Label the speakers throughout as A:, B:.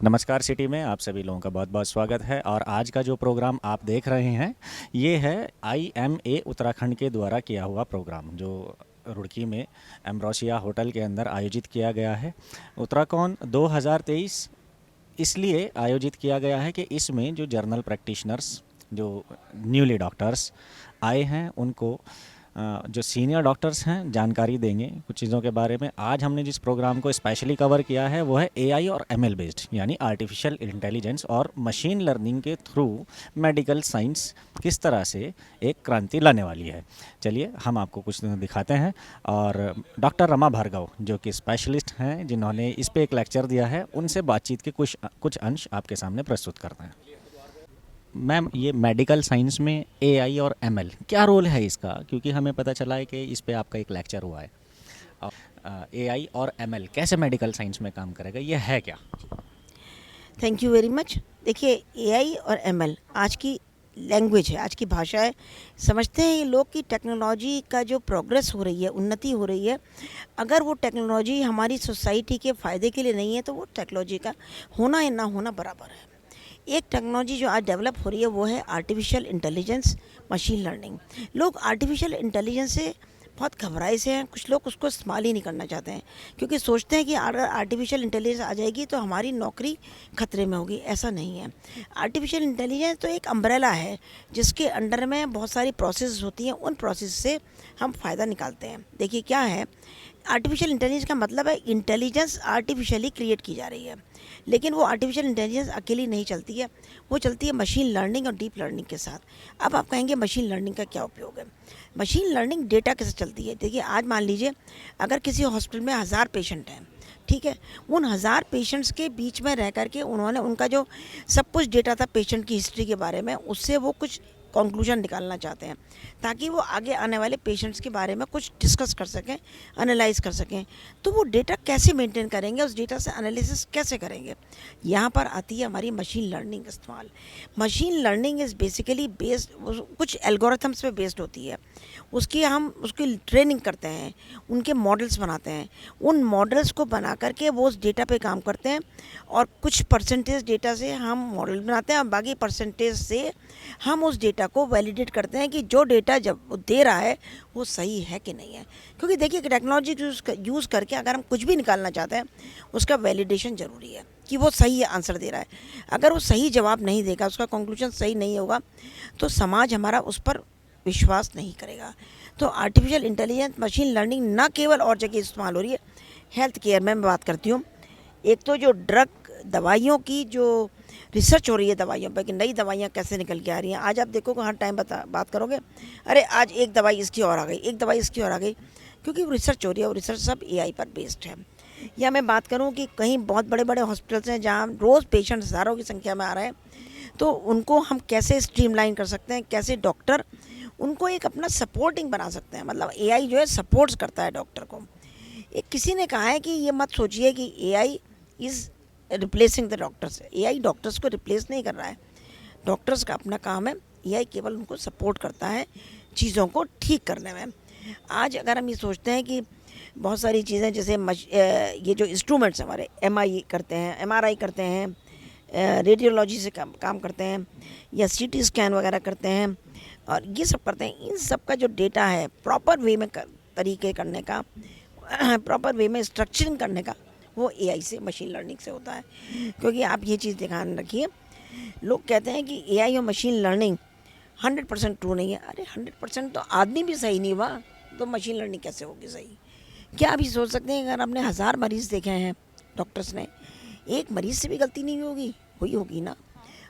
A: नमस्कार सिटी में आप सभी लोगों का बहुत बहुत स्वागत है। और आज का जो प्रोग्राम आप देख रहे हैं ये है IMA उत्तराखंड के द्वारा किया हुआ प्रोग्राम, जो रुड़की में एम्ब्रोसिया होटल के अंदर आयोजित किया गया है। उत्तराखंड 2023 इसलिए आयोजित किया गया है कि इसमें जो जर्नल प्रैक्टिशनर्स, जो न्यूली डॉक्टर्स आए हैं, उनको जो सीनियर डॉक्टर्स हैं जानकारी देंगे कुछ चीज़ों के बारे में। आज हमने जिस प्रोग्राम को स्पेशली कवर किया है वो है AI और ML बेस्ड, यानी आर्टिफिशियल इंटेलिजेंस और मशीन लर्निंग के थ्रू मेडिकल साइंस किस तरह से एक क्रांति लाने वाली है। चलिए हम आपको कुछ दिखाते हैं। और डॉक्टर रमा भार्गव जो कि स्पेशलिस्ट हैं, जिन्होंने इस पे एक लेक्चर दिया है, उनसे बातचीत के कुछ अंश आपके सामने प्रस्तुत करते हैं। मैम, ये मेडिकल साइंस में AI और ML क्या रोल है इसका, क्योंकि हमें पता चला है कि इस पे आपका एक लेक्चर हुआ है। AI और ML कैसे मेडिकल साइंस में काम करेगा, ये है क्या?
B: Thank you very much. देखिए, AI और ML आज की लैंग्वेज है, आज की भाषा है। समझते हैं ये लोग कि टेक्नोलॉजी का जो प्रोग्रेस हो रही है, उन्नति हो रही है, अगर वो टेक्नोलॉजी हमारी सोसाइटी के फ़ायदे के लिए नहीं है तो वो टेक्नोलॉजी का होना या ना होना बराबर है। एक टेक्नोलॉजी जो आज डेवलप हो रही है वो है आर्टिफिशियल इंटेलिजेंस, मशीन लर्निंग। लोग आर्टिफिशियल इंटेलिजेंस से बहुत घबराए से हैं, कुछ लोग उसको इस्तेमाल ही नहीं करना चाहते हैं, क्योंकि सोचते हैं कि अगर आर्टिफिशियल इंटेलिजेंस आ जाएगी तो हमारी नौकरी खतरे में होगी। ऐसा नहीं है। आर्टिफिशियल इंटेलिजेंस तो एक अम्ब्रेला है जिसके अंडर में बहुत सारी प्रोसेस होती हैं, उन प्रोसेस से हम फ़ायदा निकालते हैं। देखिए क्या है, आर्टिफिशियल इंटेलिजेंस का मतलब है इंटेलिजेंस आर्टिफिशियली क्रिएट की जा रही है, लेकिन वो आर्टिफिशियल इंटेलिजेंस अकेली नहीं चलती है, वो चलती है मशीन लर्निंग और डीप लर्निंग के साथ। अब आप कहेंगे मशीन लर्निंग का क्या उपयोग है? मशीन लर्निंग डेटा कैसे चलती है? देखिए, आज मान लीजिए अगर किसी हॉस्पिटल में 1000 पेशेंट हैं, ठीक है, उन 1000 पेशेंट्स के बीच में रह करके उन्होंने उनका जो सब कुछ डेटा था पेशेंट की हिस्ट्री के बारे में, उससे वो कुछ कंक्लूजन निकालना चाहते हैं, ताकि वो आगे आने वाले पेशेंट्स के बारे में कुछ डिस्कस कर सकें, एनालाइज कर सकें। तो वो डेटा कैसे मेंटेन करेंगे, उस डेटा से एनालिसिस कैसे करेंगे? यहाँ पर आती है हमारी मशीन लर्निंग इस्तेमाल। Machine learning is basically based, कुछ एल्गोरिथम्स पे बेस्ड होती है। उसकी ट्रेनिंग करते हैं, उनके मॉडल्स बनाते हैं, उन मॉडल्स को बना करके वो उस डेटा पे काम करते हैं, और कुछ परसेंटेज डेटा से हम मॉडल बनाते हैं और बाकी परसेंटेज से हम उस डेटा को वैलिडेट करते हैं कि जो डेटा जब वो दे रहा है वो सही है कि नहीं है। क्योंकि देखिए, टेक्नोलॉजी यूज़ करके अगर हम कुछ भी निकालना चाहते हैं, उसका वैलिडेशन ज़रूरी है कि वो सही आंसर दे रहा है। अगर वो सही जवाब नहीं देगा, उसका कंक्लूजन सही नहीं होगा, तो समाज हमारा उस पर विश्वास नहीं करेगा। तो आर्टिफिशियल इंटेलिजेंस, मशीन लर्निंग ना केवल और जगह इस्तेमाल हो रही है, हेल्थ केयर में मैं बात करती हूँ। एक तो जो ड्रग, दवाइयों की जो रिसर्च हो रही है दवाइयों पर, कि नई दवाइयाँ कैसे निकल के आ रही हैं। आज आप देखोगे, हर टाइम बात करोगे, अरे आज एक दवाई इसकी और आ गई, एक दवाई इसकी और आ गई, क्योंकि वो रिसर्च हो रही है, और रिसर्च सब AI पर बेस्ड है। या मैं बात करूं कि कहीं बहुत बड़े बड़े हॉस्पिटल्स हैं जहां रोज़ पेशेंट हज़ारों की संख्या में आ रहे हैं, तो उनको हम कैसे स्ट्रीमलाइन कर सकते हैं, कैसे डॉक्टर उनको एक अपना सपोर्टिंग बना सकते हैं। मतलब AI जो है सपोर्ट्स करता है डॉक्टर को। एक किसी ने कहा है कि ये मत सोचिए कि AI is replacing the doctors. AI doctors को रिप्लेस नहीं कर रहा है, डॉक्टर्स का अपना काम है, AI केवल उनको सपोर्ट करता है चीज़ों को ठीक करने में। आज अगर हम ये सोचते हैं कि बहुत सारी चीज़ें, जैसे ये जो इंस्ट्रूमेंट्स हमारे MI करते हैं, MRI करते हैं, रेडियोलॉजी से काम करते हैं, या CT स्कैन वगैरह करते हैं, और ये सब करते हैं, इन सब का जो डेटा है प्रॉपर वे में तरीके करने का, प्रॉपर वे में स्ट्रक्चरिंग करने का, वो AI से, मशीन लर्निंग से होता है। क्योंकि आप ये चीज़ ध्यान रखिए, लोग कहते हैं कि AI और मशीन लर्निंग 100% ट्रू नहीं है। अरे 100% तो आदमी भी सही नहीं हुआ तो मशीन लर्निंग कैसे होगी सही? क्या आप ये सोच सकते हैं, अगर आपने 1000 मरीज़ देखे हैं डॉक्टर्स ने, एक मरीज़ से भी गलती नहीं होगी? हुई होगी ना।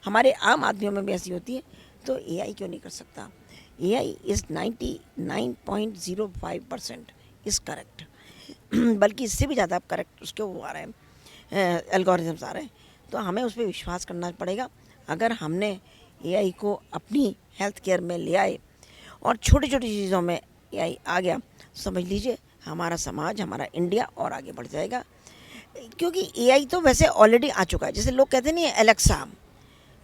B: हमारे आम आदमियों में भी ऐसी होती है, तो AI क्यों नहीं कर सकता? AI is 99.05% is correct. बल्कि इससे भी ज़्यादा करेक्ट उसके वो आ रहे हैं, एल्गोरिथम्स आ रहे हैं। तो हमें उस पर विश्वास करना पड़ेगा। अगर हमने AI को अपनी हेल्थ केयर में ले आए और छोटी छोटी चीज़ों में AI आ गया, समझ लीजिए हमारा समाज, हमारा इंडिया और आगे बढ़ जाएगा। क्योंकि AI तो वैसे ऑलरेडी आ चुका है। जैसे लोग कहते नहीं, एलेक्सा,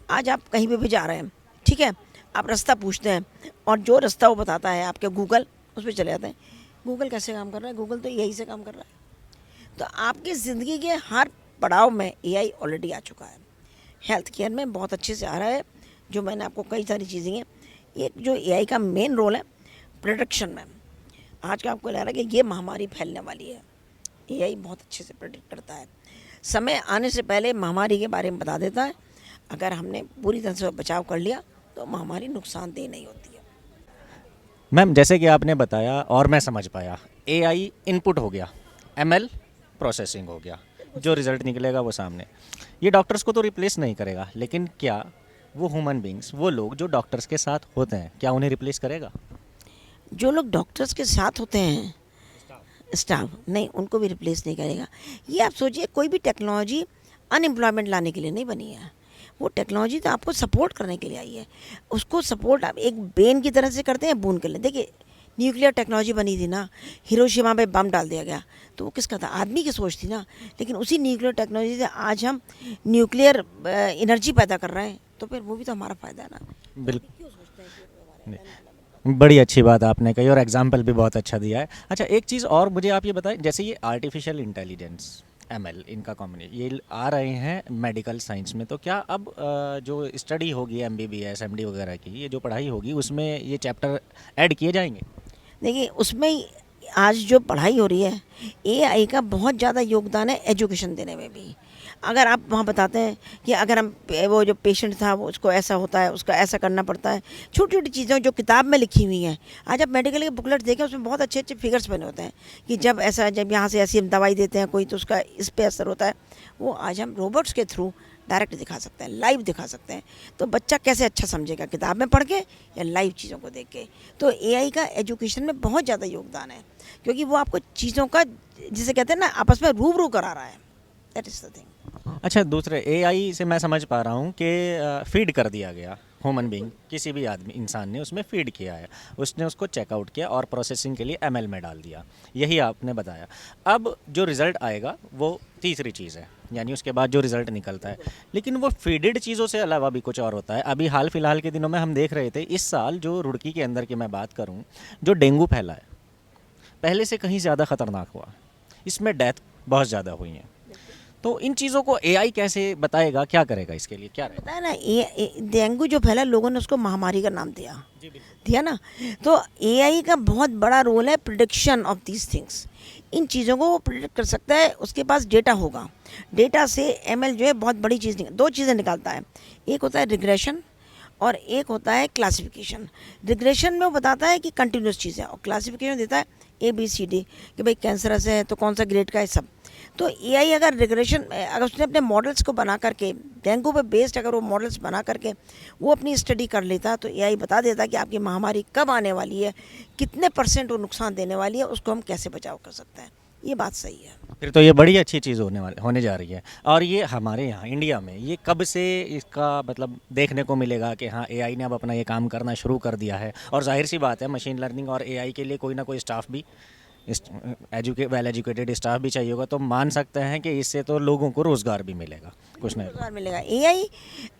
B: आज आप कहीं पे भी जा रहे हैं, ठीक है, आप रास्ता पूछते हैं और जो रास्ता वो बताता है आपके गूगल, उस पर चले जाते हैं। गूगल कैसे काम कर रहा है? गूगल तो AI से काम कर रहा है। तो आपकी ज़िंदगी के हर पड़ाव में एआई ऑलरेडी आ चुका है। हेल्थ केयर में बहुत अच्छे से आ रहा है। जो मैंने आपको कई सारी चीज़ें हैं, एक जो एआई का मेन रोल है प्रोडक्शन में। आज का आपको लग रहा है कि ये महामारी फैलने वाली है, एआई बहुत अच्छे से प्रेडिक्ट करता है, समय आने से पहले महामारी के बारे में बता देता है। अगर हमने पूरी तरह से बचाव कर लिया तो महामारी नुकसानदेह नहीं होती है।
A: मैम जैसे कि आपने बताया और मैं समझ पाया, एआई इनपुट हो गया, एमएल प्रोसेसिंग हो गया, जो रिज़ल्ट निकलेगा वो सामने। ये डॉक्टर्स को तो रिप्लेस नहीं करेगा, लेकिन क्या वो ह्यूमन बींग्स, वो लोग जो डॉक्टर्स के साथ होते हैं, क्या उन्हें रिप्लेस करेगा?
B: जो लोग डॉक्टर्स के साथ होते हैं, स्टाफ नहीं, उनको भी रिप्लेस नहीं करेगा। ये आप सोचिए, कोई भी टेक्नोलॉजी अनएम्प्लॉयमेंट लाने के लिए नहीं बनी है। वो टेक्नोलॉजी तो आपको सपोर्ट करने के लिए आई है। उसको सपोर्ट आप एक बेन की तरह से करते हैं, बून के लिए। देखिए न्यूक्लियर टेक्नोलॉजी बनी थी ना, हिरोशिमा पे बम डाल दिया गया, तो वो किसका था? आदमी की सोच थी ना। लेकिन उसी न्यूक्लियर टेक्नोलॉजी से आज हम न्यूक्लियर एनर्जी पैदा कर रहे हैं, तो फिर वो भी तो हमारा फ़ायदा है ना।
A: बिल्कुल, बड़ी अच्छी बात आपने कही और एग्जाम्पल भी बहुत अच्छा दिया है। अच्छा, एक चीज़ और मुझे आप ये बताएं, जैसे ये आर्टिफिशियल इंटेलिजेंस, एमएल, इनका कॉम्बिनेशन ये आ रहे हैं मेडिकल साइंस में, तो क्या अब जो स्टडी होगी एमबीबीएस एमडी वगैरह की, ये जो पढ़ाई होगी उसमें ये चैप्टर ऐड किए जाएंगे?
B: देखिए उसमें आज जो पढ़ाई हो रही है, एआई का बहुत ज़्यादा योगदान है एजुकेशन देने में भी। अगर आप वहाँ बताते हैं कि अगर हम वो जो पेशेंट था वो उसको ऐसा होता है, उसका ऐसा करना पड़ता है, छोटी छोटी चीज़ें जो किताब में लिखी हुई हैं। आज आप मेडिकल के बुकलेट देखें, उसमें बहुत अच्छे अच्छे फिगर्स बने होते हैं कि जब ऐसा, जब यहाँ से ऐसी हम दवाई देते हैं कोई, तो उसका इस पे असर होता है। वो आज हम रोबोट्स के थ्रू डायरेक्ट दिखा सकते हैं, लाइव दिखा सकते हैं। तो बच्चा कैसे अच्छा समझेगा, किताब में पढ़ के या लाइव चीज़ों को देख के? तो एआई का एजुकेशन में बहुत ज़्यादा योगदान है, क्योंकि वो आपको चीज़ों का, जिसे कहते हैं ना, आपस में रूबरू करा रहा है। That is the thing.
A: अच्छा, दूसरे एआई से मैं समझ पा रहा हूँ कि फीड कर दिया गया, ह्यूमन बीइंग किसी भी आदमी इंसान ने उसमें फीड किया है, उसने उसको चेकआउट किया और प्रोसेसिंग के लिए एमएल में डाल दिया, यही आपने बताया। अब जो रिज़ल्ट आएगा वो तीसरी चीज़ है, यानी उसके बाद जो रिज़ल्ट निकलता है। लेकिन वो फीडेड चीज़ों से अलावा भी कुछ और होता है। अभी हाल फिलहाल के दिनों में हम देख रहे थे, इस साल जो रुड़की के अंदर की मैं बात करूँ, जो डेंगू फैला है, पहले से कहीं ज़्यादा ख़तरनाक हुआ, इसमें डेथ बहुत ज़्यादा हुई हैं। तो इन चीज़ों को एआई कैसे बताएगा, क्या करेगा इसके लिए, क्या रहेगा?
B: पता है ना, डेंगू जो फैला, लोगों ने उसको महामारी का नाम दिया,
A: जी बिल्कुल।
B: दिया ना। तो एआई का बहुत बड़ा रोल है प्रिडिक्शन ऑफ दीज थिंग्स। इन चीज़ों को वो प्रिडिक्ट कर सकता है, उसके पास डेटा होगा। डेटा से एमएल जो है बहुत बड़ी चीज़, दो चीज़ें निकालता है। एक होता है रिग्रेशन और एक होता है क्लासिफिकेशन। रिग्रेशन में वो बताता है कि कंटिन्यूस चीज़ें, और क्लासिफिकेशन देता है ABCD, कि भाई कैंसरस है तो कौन सा ग्रेड का है, सब। तो एआई अगर रिग्रेशन, अगर उसने अपने मॉडल्स को बना करके, डेंगू पे बेस्ड अगर वो मॉडल्स बना करके वो अपनी स्टडी कर लेता, तो एआई बता देता कि आपकी महामारी कब आने वाली है, कितने % वो नुकसान देने वाली है, उसको हम कैसे बचाव कर सकते हैं। ये बात सही है।
A: फिर तो ये बड़ी अच्छी चीज़ होने जा रही है। और ये हमारे यहाँ इंडिया में ये कब से इसका मतलब देखने को मिलेगा कि हाँ एआई ने अब अपना ये काम करना शुरू कर दिया है? और जाहिर सी बात है, मशीन लर्निंग और एआई के लिए कोई ना कोई स्टाफ भी, वेल एजुकेटेड स्टाफ भी चाहिए होगा, तो मान सकते हैं कि इससे तो लोगों को रोज़गार भी मिलेगा, कुछ नहीं।
B: रोजगार मिलेगा। एआई,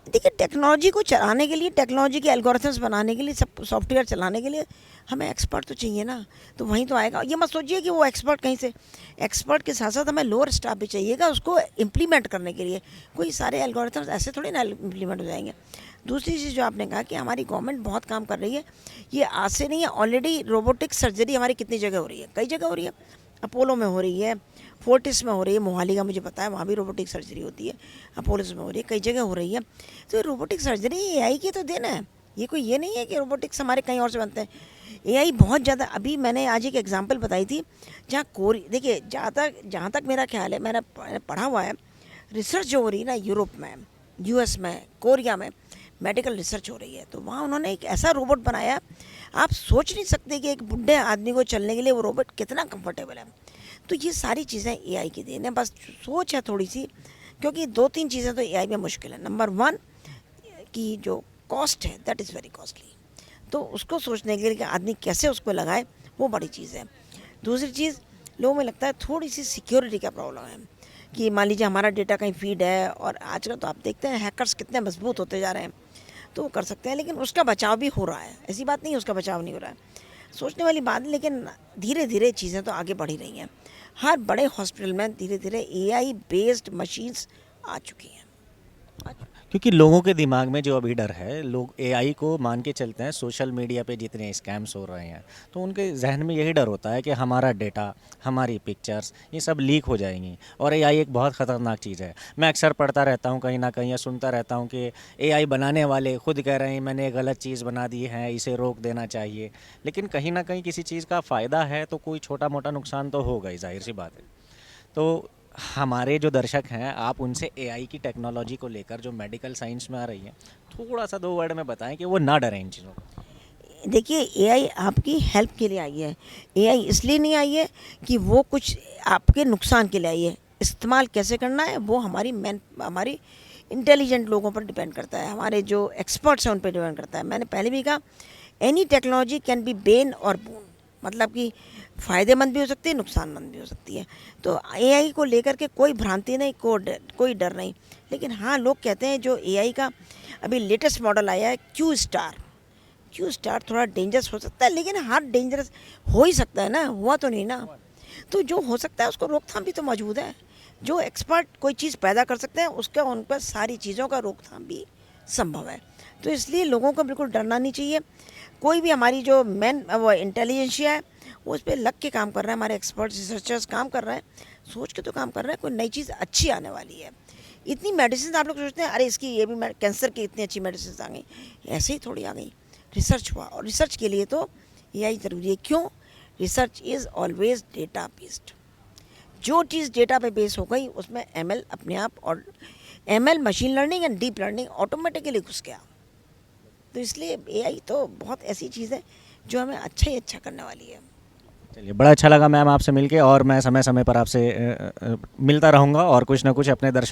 B: देखिए टेक्नोलॉजी को चलाने के लिए, टेक्नोलॉजी के एल्गोरिथम्स बनाने के लिए, सब सॉफ्टवेयर चलाने के लिए हमें एक्सपर्ट तो चाहिए ना, तो वहीं तो आएगा। ये मत सोचिए कि वो एक्सपर्ट कहीं से, एक्सपर्ट के साथ साथ हमें लोअर स्टाफ भी चाहिएगा उसको इम्प्लीमेंट करने के लिए। कोई सारे एल्गोरिथम्स ऐसे थोड़ी ना इम्प्लीमेंट हो जाएंगे। दूसरी चीज़ जो आपने कहा कि हमारी गवर्नमेंट बहुत काम कर रही है, ये आज से नहीं है, ऑलरेडी रोबोटिक सर्जरी हमारी कितनी जगह हो रही है, कई जगह हो रही है। अपोलो में हो रही है, फोर्टिस में हो रही है, मोहाली का मुझे पता है, वहाँ भी रोबोटिक सर्जरी होती है। अपोलोस में हो रही है, कई जगह हो रही है। तो रोबोटिक सर्जरी एआई की तो देन है, ये कोई ये नहीं है कि रोबोटिक्स हमारे कहीं और से बनते हैं। एआई बहुत ज़्यादा, अभी मैंने आज एक एग्जांपल बताई थी, जहाँ देखिए जहाँ तक मेरा ख्याल है, मैंने पढ़ा हुआ है, रिसर्च जो हो रही है ना यूरोप में, यूएस में, कोरिया में मेडिकल रिसर्च हो रही है, तो वहाँ उन्होंने एक ऐसा रोबोट बनाया, आप सोच नहीं सकते कि एक बुढ़े आदमी को चलने के लिए वो रोबोट कितना कंफर्टेबल है। तो ये सारी चीज़ें एआई की देन है, बस सोच है थोड़ी सी, क्योंकि 2-3 चीज़ें तो एआई में मुश्किल है। नंबर 1 की जो कॉस्ट है, दैट इज़ वेरी कॉस्टली, तो उसको सोचने के लिए कि आदमी कैसे उसको लगाए, वो बड़ी चीज़ है। दूसरी चीज़, लोगों में लगता है थोड़ी सी सिक्योरिटी का प्रॉब्लम है, कि मान लीजिए हमारा डेटा कहीं फीड है, और आजकल तो आप देखते हैं हैकर्स कितने मजबूत होते जा रहे हैं, तो वो कर सकते हैं, लेकिन उसका बचाव भी हो रहा है, ऐसी बात नहीं है उसका बचाव नहीं हो रहा है, सोचने वाली बात है। लेकिन धीरे धीरे चीज़ें तो आगे बढ़ ही रही हैं। हर बड़े हॉस्पिटल में धीरे धीरे एआई बेस्ड मशीन्स आ चुकी हैं।
A: क्योंकि लोगों के दिमाग में जो अभी डर है, लोग एआई को मान के चलते हैं। सोशल मीडिया पे जितने स्कैम्स हो रहे हैं तो उनके जहन में यही डर होता है कि हमारा डेटा, हमारी पिक्चर्स ये सब लीक हो जाएंगी। और एआई एक बहुत ख़तरनाक चीज़ है। मैं अक्सर पढ़ता रहता हूँ कहीं ना कहीं या सुनता रहता हूँ कि एआई बनाने वाले खुद कह रहे हैं मैंने गलत चीज़ बना दी है, इसे रोक देना चाहिए। लेकिन कहीं ना कहीं किसी चीज़ का फ़ायदा है तो कोई छोटा मोटा नुकसान तो होगा ही, जाहिर सी बात है। तो हमारे जो दर्शक हैं, आप उनसे एआई की टेक्नोलॉजी को लेकर जो मेडिकल साइंस में आ रही है, थोड़ा सा 2 वर्ड में बताएं कि वो ना डरें इन चीज़ों को।
B: देखिए एआई आपकी हेल्प के लिए आई है। एआई इसलिए नहीं आई है कि वो कुछ आपके नुकसान के लिए आई है। इस्तेमाल कैसे करना है वो हमारी इंटेलिजेंट लोगों पर डिपेंड करता है, हमारे जो एक्सपर्ट्स हैं उन पर डिपेंड करता है। मैंने पहले भी कहा any technology can be Ben और बून, मतलब कि फ़ायदेमंद भी हो सकती है, नुकसानमंद भी हो सकती है। तो एआई को लेकर के कोई भ्रांति नहीं, कोई डर नहीं। लेकिन हाँ, लोग कहते हैं जो एआई का अभी लेटेस्ट मॉडल आया है क्यू स्टार थोड़ा डेंजरस हो सकता है, लेकिन हाँ डेंजरस हो ही सकता है ना, हुआ तो नहीं ना। तो जो हो सकता है उसको रोकथाम भी तो मौजूद है। जो एक्सपर्ट कोई चीज़ पैदा कर सकते हैं उसका उन पर सारी चीज़ों का रोकथाम भी संभव है। तो इसलिए लोगों को बिल्कुल डरना नहीं चाहिए। कोई भी हमारी जो वो इंटेलिजेंशिया है वो उस पर लग के काम कर रहा है, हमारे एक्सपर्ट रिसर्चर्स काम कर रहे हैं, सोच के तो काम कर रहे हैं, कोई नई चीज़ अच्छी आने वाली है। इतनी मेडिसिन आप लोग सोचते हैं अरे इसकी ये भी कैंसर की इतनी अच्छी मेडिसिन आ गई, ऐसे ही थोड़ी आ गई, रिसर्च हुआ। और रिसर्च के लिए तो एआई ज़रूरी है। क्यों? Research is always data based. जो चीज़ डेटा पे बेस हो गई उसमें एमएल अपने आप, और ML machine learning and deep learning automatically घुस गया। तो इसलिए एआई तो बहुत ऐसी चीज़ है जो हमें अच्छा ही अच्छा करने वाली है।
A: चलिए, बड़ा अच्छा लगा मैम आपसे मिलके, और मैं समय समय पर आपसे मिलता रहूँगा और कुछ ना कुछ अपने दर्शकों